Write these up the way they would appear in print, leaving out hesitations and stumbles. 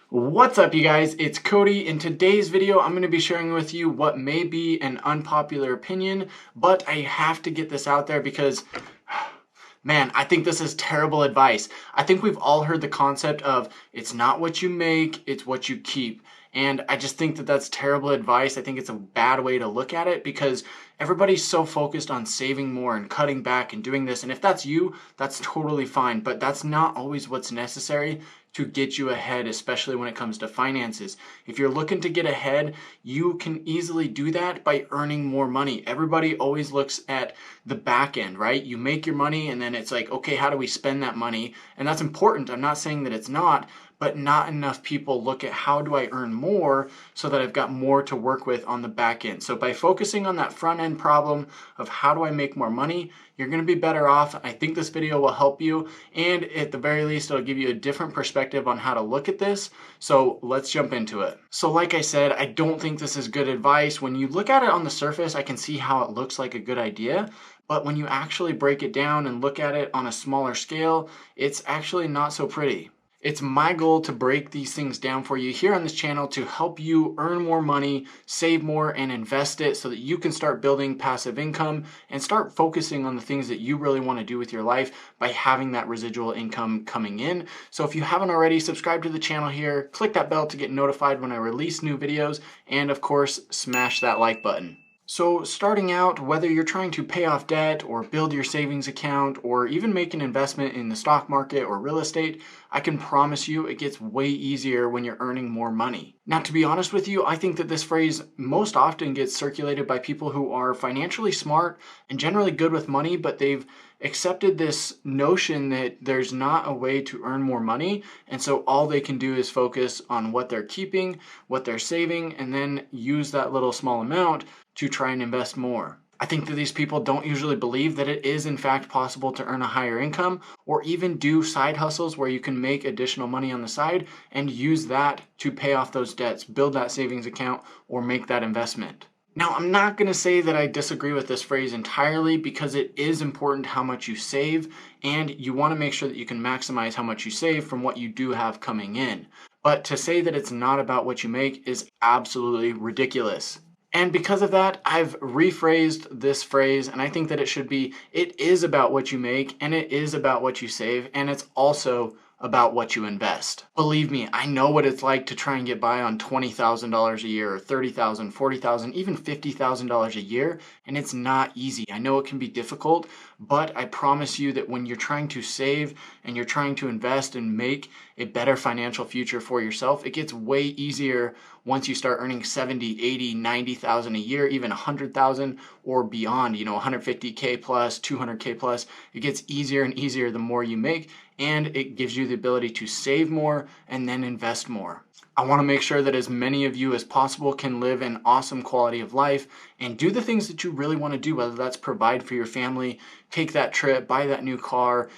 What's up, you guys? It's Cody. In today's video, I'm going to be sharing with you what may be an unpopular opinion, but I have to get this out there because, man, I think this is terrible advice. I think we've all heard the concept of it's not what you make, it's what you keep. And I just think that that's terrible advice. I think it's a bad way to look at it because everybody's so focused on saving more and cutting back and doing this. And if that's you, that's totally fine. But that's not always what's necessary to get you ahead, especially when it comes to finances. If you're looking to get ahead, you can easily do that by earning more money. Everybody always looks at the back end, right? You make your money and then it's like, okay, how do we spend that money? And that's important. I'm not saying that it's not, but not enough people look at how do I earn more so that I've got more to work with on the back end. So by focusing on that front end problem of how do I make more money, you're going to be better off. I think this video will help you, and at the very least, it'll give you a different perspective on how to look at this. So let's jump into it. So like I said, I don't think this is good advice. When you look at it on the surface, I can see how it looks like a good idea. But when you actually break it down and look at it on a smaller scale, it's actually not so pretty. It's my goal to break these things down for you here on this channel to help you earn more money, save more, and invest it so that you can start building passive income and start focusing on the things that you really want to do with your life by having that residual income coming in. So if you haven't already, subscribe to the channel here, click that bell to get notified when I release new videos, and of course, smash that like button. So starting out, whether you're trying to pay off debt or build your savings account or even make an investment in the stock market or real estate, I can promise you it gets way easier when you're earning more money. Now, to be honest with you, I think that this phrase most often gets circulated by people who are financially smart and generally good with money, but they've accepted this notion that there's not a way to earn more money, and so all they can do is focus on what they're keeping, what they're saving, and then use that little small amount to try and invest more. I think that these people don't usually believe that it is in fact possible to earn a higher income or even do side hustles where you can make additional money on the side and use that to pay off those debts, build that savings account, or make that investment. Now, I'm not going to say that I disagree with this phrase entirely because it is important how much you save, and you want to make sure that you can maximize how much you save from what you do have coming in. But to say that it's not about what you make is absolutely ridiculous. And because of that, I've rephrased this phrase, and I think that it should be, it is about what you make, and it is about what you save, and it's also about what you invest. Believe me, I know what it's like to try and get by on $20,000 a year or $30,000, $40,000, even $50,000 a year, and it's not easy. I know it can be difficult, but I promise you that when you're trying to save and you're trying to invest and make a better financial future for yourself, it gets way easier once you start earning 70, 80, 90,000 a year, even 100,000 or beyond, 150K plus, 200K plus. It gets easier and easier the more you make, and it gives you the ability to save more and then invest more. I want to make sure that as many of you as possible can live an awesome quality of life and do the things that you really want to do, whether that's provide for your family, take that trip, buy that new car,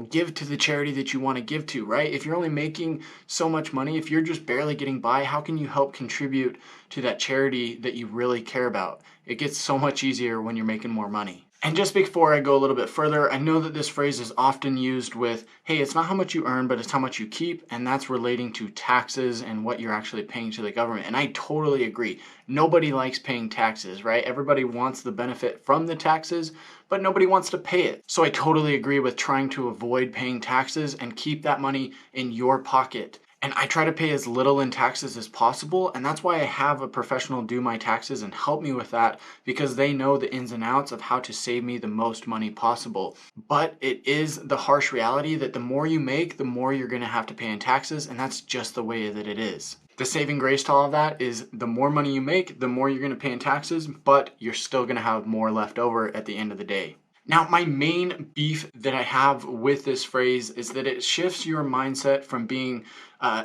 give to the charity that you want to give to, right? If you're only making so much money, if you're just barely getting by, how can you help contribute to that charity that you really care about? It gets so much easier when you're making more money. And just before I go a little bit further, I know that this phrase is often used with, hey, it's not how much you earn, but it's how much you keep, and that's relating to taxes and what you're actually paying to the government. And I totally agree. Nobody likes paying taxes, right? Everybody wants the benefit from the taxes, but nobody wants to pay it. So I totally agree with trying to avoid paying taxes and keep that money in your pocket. And I try to pay as little in taxes as possible, and that's why I have a professional do my taxes and help me with that, because they know the ins and outs of how to save me the most money possible. But it is the harsh reality that the more you make, the more you're going to have to pay in taxes, and that's just the way that it is. The saving grace to all of that is the more money you make, the more you're going to pay in taxes, but you're still going to have more left over at the end of the day. Now, my main beef that I have with this phrase is that it shifts your mindset from being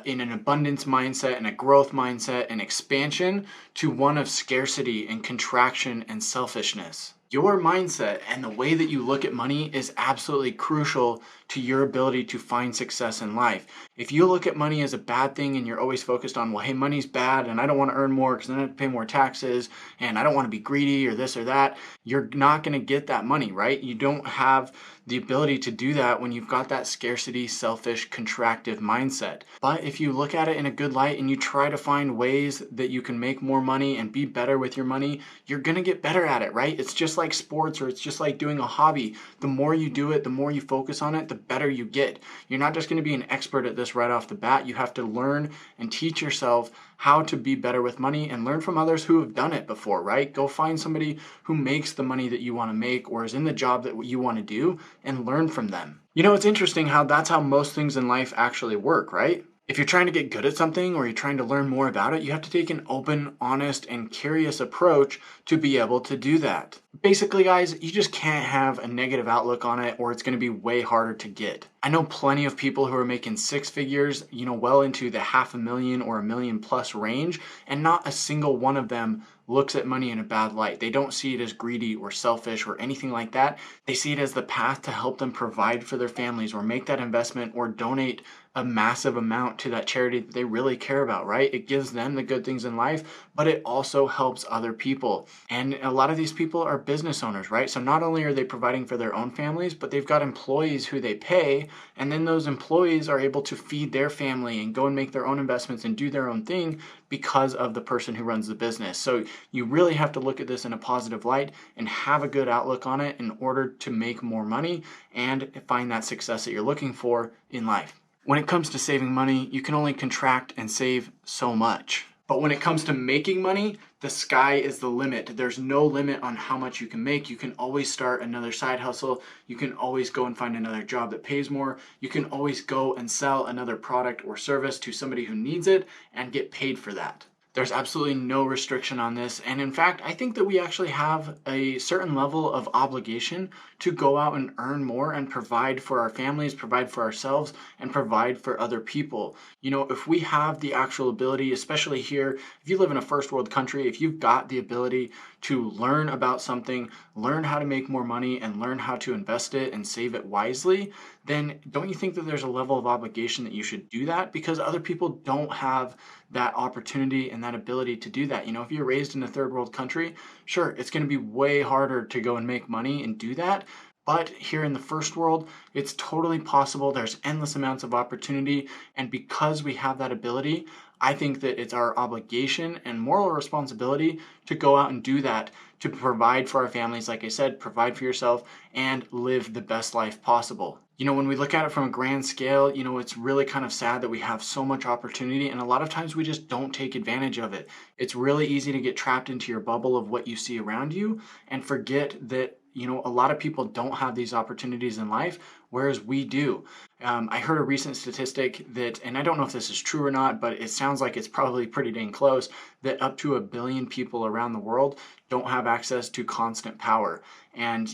in an abundance mindset and a growth mindset and expansion to one of scarcity and contraction and selfishness. Your mindset and the way that you look at money is absolutely crucial to your ability to find success in life. If you look at money as a bad thing and you're always focused on, well, hey, money's bad and I don't want to earn more because then I have to pay more taxes and I don't want to be greedy or this or that, you're not going to get that money, right? You don't have the ability to do that when you've got that scarcity, selfish, contractive mindset. But if you look at it in a good light and you try to find ways that you can make more money and be better with your money, you're going to get better at it, right? It's just like sports, or it's just like doing a hobby. The more you do it, the more you focus on it, the better you get. You're not just going to be an expert at this right off the bat. You have to learn and teach yourself how to be better with money and learn from others who have done it before, right? Go find somebody who makes the money that you want to make or is in the job that you want to do and learn from them. You know, it's interesting how that's how most things in life actually work, right? If you're trying to get good at something or you're trying to learn more about it, you have to take an open, honest, and curious approach to be able to do that. Basically, guys, you just can't have a negative outlook on it or it's going to be way harder to get. I know plenty of people who are making six figures, well into the $500,000 or $1 million plus range, and not a single one of them looks at money in a bad light. They don't see it as greedy or selfish or anything like that. They see it as the path to help them provide for their families or make that investment or donate a massive amount to that charity that they really care about, right? It gives them the good things in life, but it also helps other people. And a lot of these people are business owners, right? So not only are they providing for their own families, but they've got employees who they pay, and then those employees are able to feed their family and go and make their own investments and do their own thing because of the person who runs the business. So you really have to look at this in a positive light and have a good outlook on it in order to make more money and find that success that you're looking for in life. When it comes to saving money, you can only contract and save so much. But when it comes to making money, the sky is the limit. There's no limit on how much you can make. You can always start another side hustle. You can always go and find another job that pays more. You can always go and sell another product or service to somebody who needs it and get paid for that. There's absolutely no restriction on this. And in fact, I think that we actually have a certain level of obligation to go out and earn more and provide for our families, provide for ourselves, and provide for other people. If we have the actual ability, especially here, if you live in a first world country, if you've got the ability to learn about something, learn how to make more money, and learn how to invest it and save it wisely, then don't you think that there's a level of obligation that you should do that? Because other people don't have that opportunity and that ability to do that. If you're raised in a third world country, sure, it's going to be way harder to go and make money and do that. But here in the first world, it's totally possible. There's endless amounts of opportunity. And because we have that ability, I think that it's our obligation and moral responsibility to go out and do that, to provide for our families, like I said, provide for yourself and live the best life possible. When we look at it from a grand scale, it's really kind of sad that we have so much opportunity and a lot of times we just don't take advantage of it. It's really easy to get trapped into your bubble of what you see around you and forget that a lot of people don't have these opportunities in life, whereas we do. I heard a recent statistic that, and I don't know if this is true or not, but it sounds like it's probably pretty dang close, that up to 1 billion people around the world don't have access to constant power. And,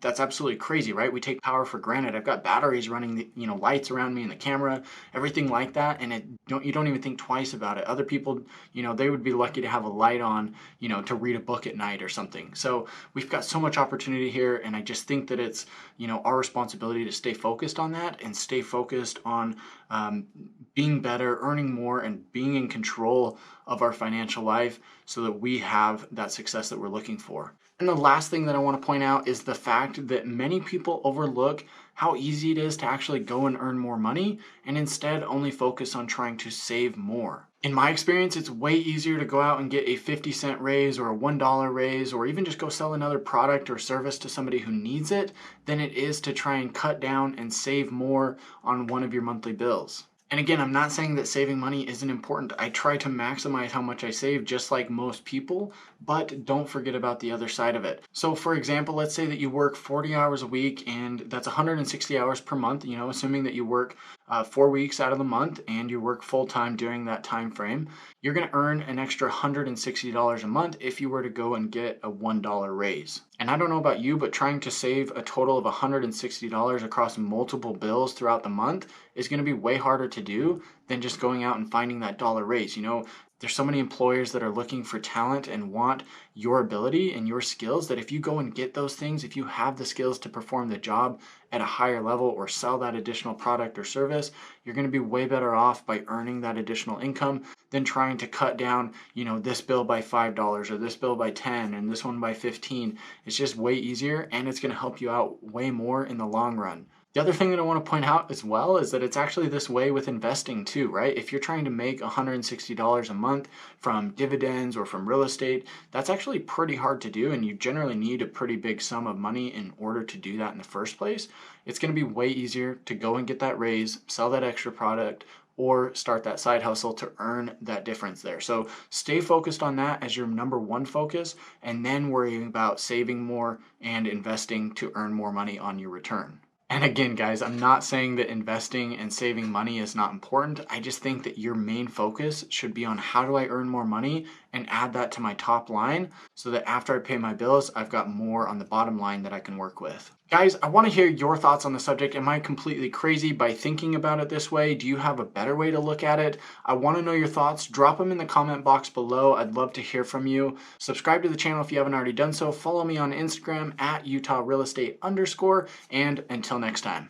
that's absolutely crazy, right? We take power for granted. I've got batteries running the, lights around me and the camera, everything like that. And you don't even think twice about it. Other people, they would be lucky to have a light on, to read a book at night or something. So we've got so much opportunity here. And I just think that it's, our responsibility to stay focused on that and stay focused on being better, earning more, and being in control of our financial life so that we have that success that we're looking for. And the last thing that I want to point out is the fact that many people overlook how easy it is to actually go and earn more money and instead only focus on trying to save more. In my experience, it's way easier to go out and get a 50-cent raise or a $1 raise or even just go sell another product or service to somebody who needs it than it is to try and cut down and save more on one of your monthly bills. And again, I'm not saying that saving money isn't important. I try to maximize how much I save just like most people, but don't forget about the other side of it. So for example, let's say that you work 40 hours a week and that's 160 hours per month, assuming that you work 4 weeks out of the month and you work full time during that time frame, you're going to earn an extra $160 a month if you were to go and get a $1 raise. And I don't know about you, but trying to save a total of $160 across multiple bills throughout the month is going to be way harder to do than just going out and finding that dollar raise. You know, there's so many employers that are looking for talent and want your ability and your skills that if you go and get those things, if you have the skills to perform the job at a higher level or sell that additional product or service, you're going to be way better off by earning that additional income than trying to cut down, you know, this bill by $5 or this bill by 10 and this one by 15. It's just way easier and it's going to help you out way more in the long run. The other thing that I want to point out as well is that it's actually this way with investing too, right? If you're trying to make $160 a month from dividends or from real estate, that's actually pretty hard to do, and you generally need a pretty big sum of money in order to do that in the first place. It's going to be way easier to go and get that raise, sell that extra product, or start that side hustle to earn that difference there. So stay focused on that as your number one focus, and then worrying about saving more and investing to earn more money on your return. And again, guys, I'm not saying that investing and saving money is not important. I just think that your main focus should be on how do I earn more money and add that to my top line so that after I pay my bills, I've got more on the bottom line that I can work with. Guys, I want to hear your thoughts on the subject. Am I completely crazy by thinking about it this way? Do you have a better way to look at it? I want to know your thoughts. Drop them in the comment box below. I'd love to hear from you. Subscribe to the channel if you haven't already done so. Follow me on Instagram at @UtahRealEstate_. And until next time.